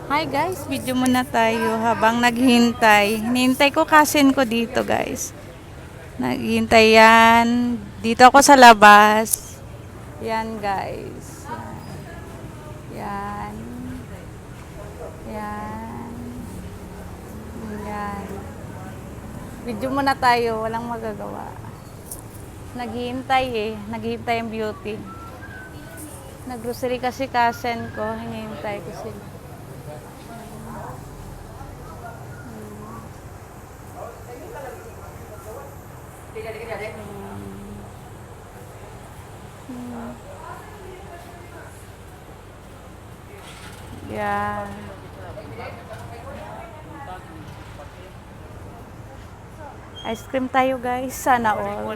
Hi guys, video muna tayo habang naghihintay. Hinihintay ko cousin ko dito guys. Naghihintay yan. Dito ako sa labas. Yan guys. Yan. Yan. Yan. Video muna tayo, walang magagawa. Naghihintay eh. Naghihintay ang beauty. Nag-grocery kasi cousin ko. Hinihintay ko sila. Yeah. Ice cream tayo guys. Sana all.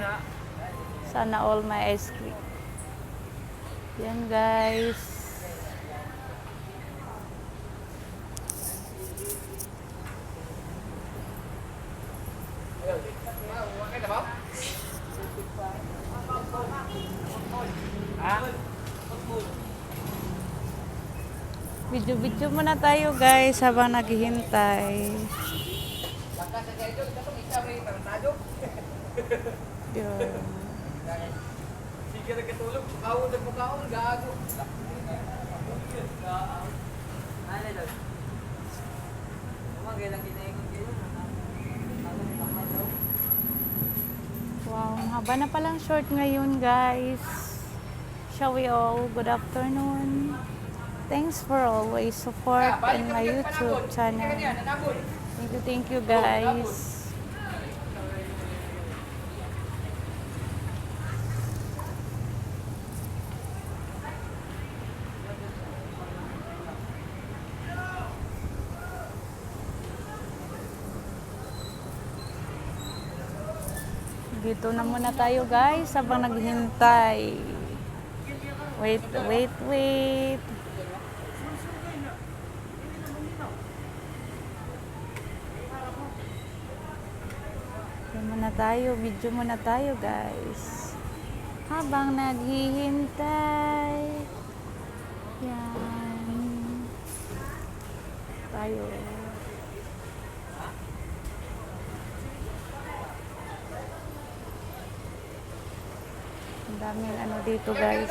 Sana all may ice cream. Yan guys. Video-video muna tayo guys habang naghihintay. Yun. Sige na katulog, kaon na kaon, gago. Wow, haba na palang short ngayon guys. Shall we all? Good afternoon. Thanks for always support in my YouTube channel. Thank you guys. Dito na muna tayo guys habang naghihintay. Wait. Video muna tayo guys. Habang naghihintay. Yan. Tayo. Ang daming ano dito guys.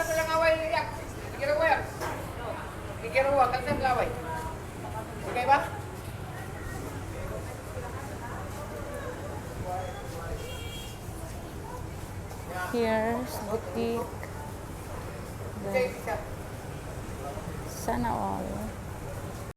Okay ba? Here's boutique. Sana all.